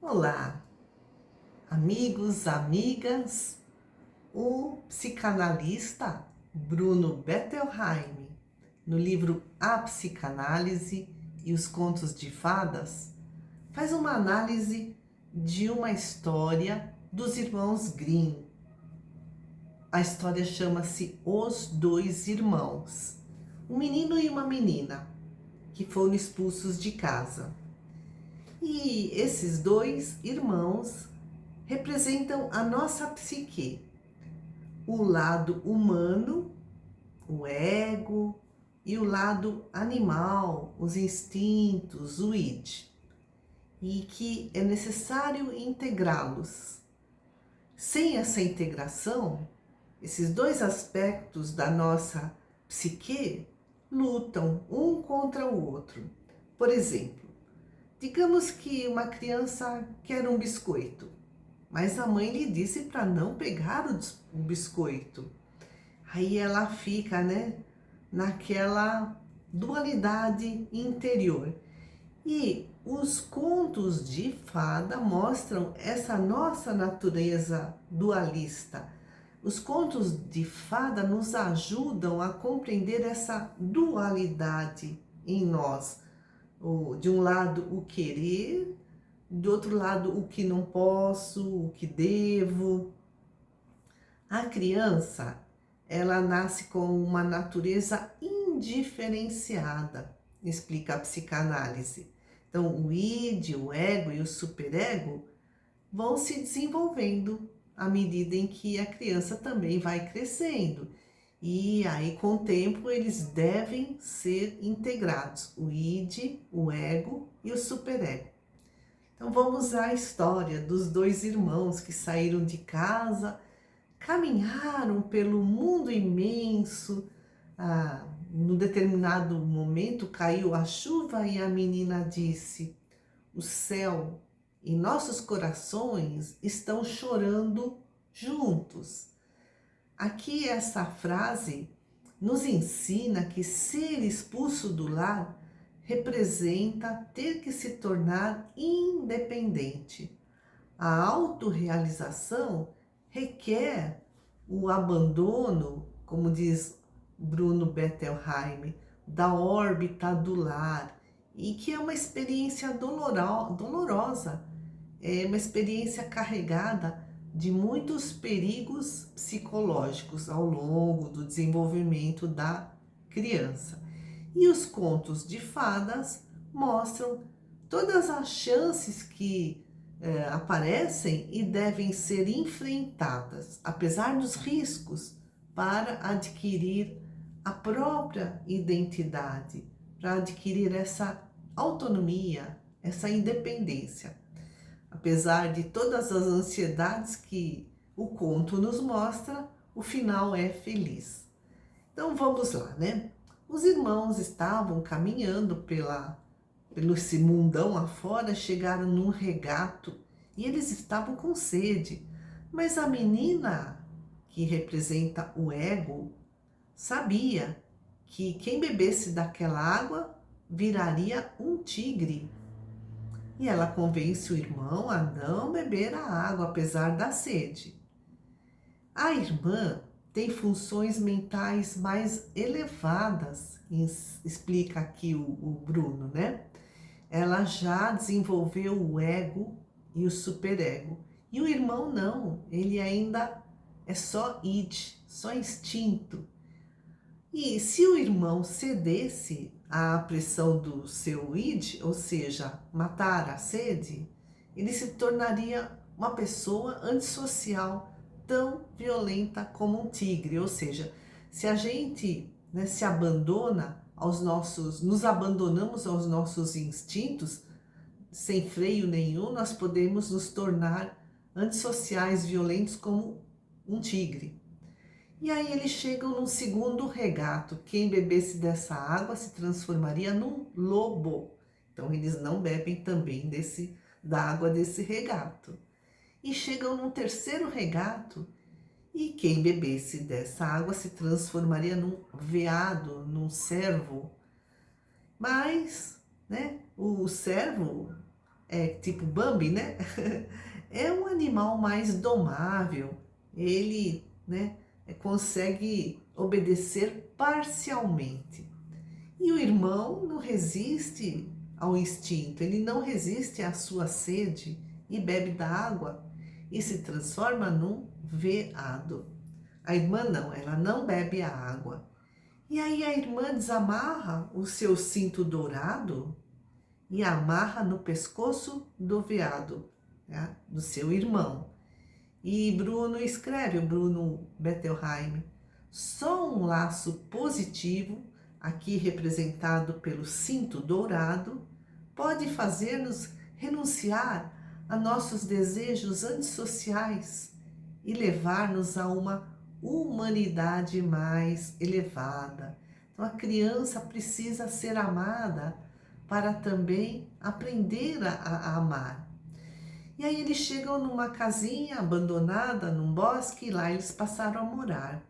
Olá, amigos, amigas. O psicanalista Bruno Bettelheim, no livro A Psicanálise e os Contos de Fadas, faz uma análise de uma história dos irmãos Grimm. A história chama-se Os Dois Irmãos, um menino e uma menina que foram expulsos de casa. E esses dois irmãos representam a nossa psique, o lado humano, o ego, e o lado animal, os instintos, o id, e que é necessário integrá-los. Sem essa integração, esses dois aspectos da nossa psique lutam um contra o outro. Por exemplo, digamos que uma criança quer um biscoito, mas a mãe lhe disse para não pegar o biscoito. Aí ela fica, naquela dualidade interior. E os contos de fada mostram essa nossa natureza dualista. Os contos de fada nos ajudam a compreender essa dualidade em nós. De um lado, o querer, do outro lado, o que não posso, o que devo. A criança, ela nasce com uma natureza indiferenciada, explica a psicanálise. Então, o id, o ego e o superego vão se desenvolvendo à medida em que a criança também vai crescendo. E aí, com o tempo, eles devem ser integrados, o id, o ego e o superego. Então, vamos à história dos dois irmãos que saíram de casa, caminharam pelo mundo imenso. No determinado momento caiu a chuva e a menina disse: o céu e nossos corações estão chorando juntos. Aqui essa frase nos ensina que ser expulso do lar representa ter que se tornar independente. A autorrealização requer o abandono, como diz Bruno Bettelheim, da órbita do lar, e que é uma experiência dolorosa, é uma experiência carregada de muitos perigos psicológicos ao longo do desenvolvimento da criança. E os contos de fadas mostram todas as chances que aparecem e devem ser enfrentadas, apesar dos riscos, para adquirir a própria identidade, para adquirir essa autonomia, essa independência. Apesar de todas as ansiedades que o conto nos mostra, o final é feliz. Então vamos lá, Os irmãos estavam caminhando pelo esse mundão afora, chegaram num regato e eles estavam com sede. Mas a menina, que representa o ego, sabia que quem bebesse daquela água viraria um tigre. E ela convence o irmão a não beber a água, apesar da sede. A irmã tem funções mentais mais elevadas, explica aqui o Bruno, Ela já desenvolveu o ego e o superego. E o irmão não, ele ainda é só id, só instinto. E se o irmão cedesse à pressão do seu id, ou seja, matar a sede, ele se tornaria uma pessoa antissocial, tão violenta como um tigre. Ou seja, se a gente se abandona nos abandonamos aos nossos instintos, sem freio nenhum, nós podemos nos tornar antissociais, violentos como um tigre. E aí eles chegam num segundo regato. Quem bebesse dessa água se transformaria num lobo. Então eles não bebem também da água desse regato. E chegam num terceiro regato. E quem bebesse dessa água se transformaria num veado, num cervo. Mas, o cervo é tipo Bambi, né? É um animal mais domável. Ele, né, consegue obedecer parcialmente. E o irmão não resiste ao instinto, ele não resiste à sua sede e bebe da água e se transforma num veado. A irmã não, ela não bebe a água. E aí a irmã desamarra o seu cinto dourado e amarra no pescoço do veado, né, do seu irmão. E Bruno escreve, o Bruno Bettelheim, só um laço positivo, aqui representado pelo cinto dourado, pode fazer-nos renunciar a nossos desejos antissociais e levar-nos a uma humanidade mais elevada. Então a criança precisa ser amada para também aprender a amar. E aí eles chegam numa casinha abandonada, num bosque, e lá eles passaram a morar.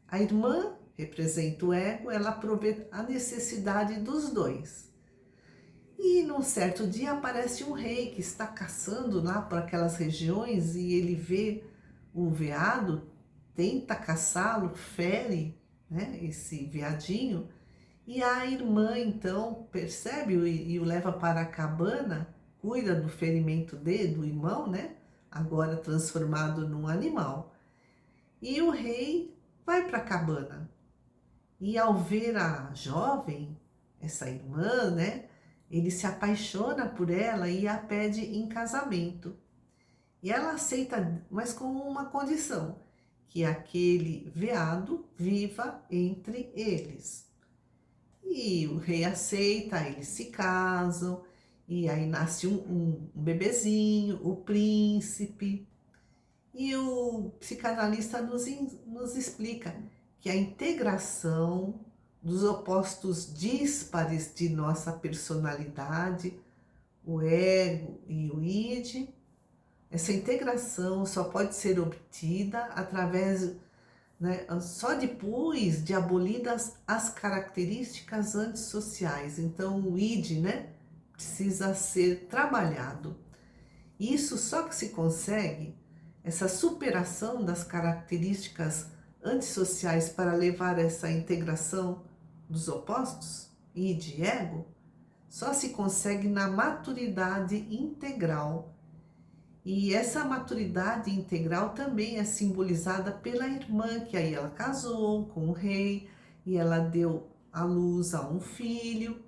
A irmã representa o ego, ela provê a necessidade dos dois. E num certo dia aparece um rei que está caçando lá por aquelas regiões e ele vê o veado, tenta caçá-lo, fere, né, esse veadinho, e a irmã então percebe e o leva para a cabana, cuida do ferimento do irmão, né? Agora transformado num animal. E o rei vai para a cabana. E ao ver a jovem, essa irmã, né? Ele se apaixona por ela e a pede em casamento. E ela aceita, mas com uma condição, que aquele veado viva entre eles. E o rei aceita, eles se casam, e aí nasce um bebezinho, o príncipe. E o psicanalista nos explica que a integração dos opostos díspares de nossa personalidade, o ego e o id, essa integração só pode ser obtida através, né, só depois de abolidas as características antissociais. Então o id, né, precisa ser trabalhado. Isso só que se consegue, essa superação das características antissociais para levar essa integração dos opostos, id e ego, só se consegue na maturidade integral. E essa maturidade integral também é simbolizada pela irmã, que aí ela casou com o rei e ela deu à luz a um filho,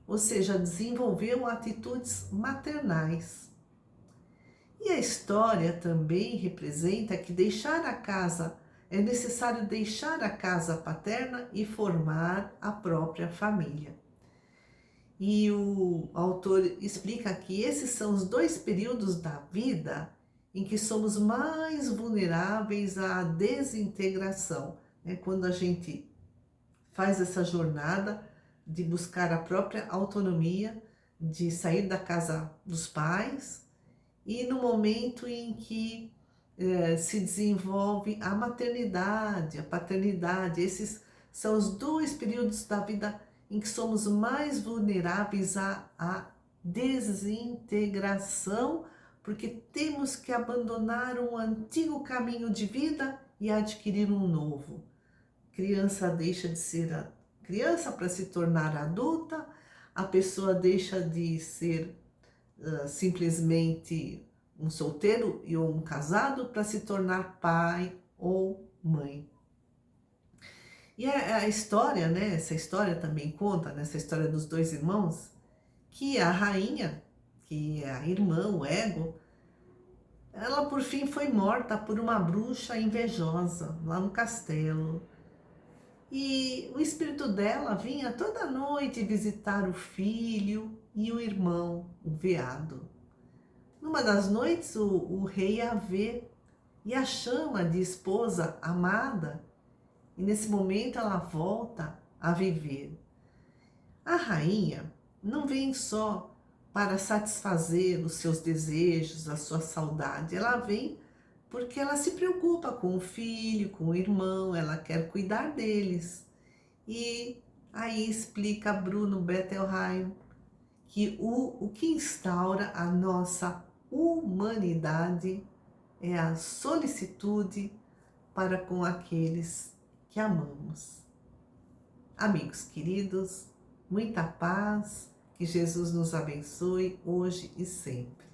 ou seja, desenvolveu atitudes maternais. E a história também representa que é necessário deixar a casa paterna e formar a própria família. E o autor explica que esses são os dois períodos da vida em que somos mais vulneráveis à desintegração. É quando a gente faz essa jornada de buscar a própria autonomia, de sair da casa dos pais, e no momento em que se desenvolve a maternidade, a paternidade. Esses são os dois períodos da vida em que somos mais vulneráveis à desintegração, porque temos que abandonar um antigo caminho de vida e adquirir um novo. Criança deixa de ser a criança para se tornar adulta, a pessoa deixa de ser simplesmente um solteiro ou um casado para se tornar pai ou mãe. E a história, né? Essa história também conta, nessa história dos dois irmãos, que a rainha, que é a irmã, o ego, ela por fim foi morta por uma bruxa invejosa lá no castelo. E o espírito dela vinha toda noite visitar o filho e o irmão, o veado. Numa das noites, o rei a vê e a chama de esposa amada, e nesse momento ela volta a viver. A rainha não vem só para satisfazer os seus desejos, a sua saudade, ela vem porque ela se preocupa com o filho, com o irmão, ela quer cuidar deles. E aí explica Bruno Bettelheim que o que instaura a nossa humanidade é a solicitude para com aqueles que amamos. Amigos queridos, muita paz, que Jesus nos abençoe hoje e sempre.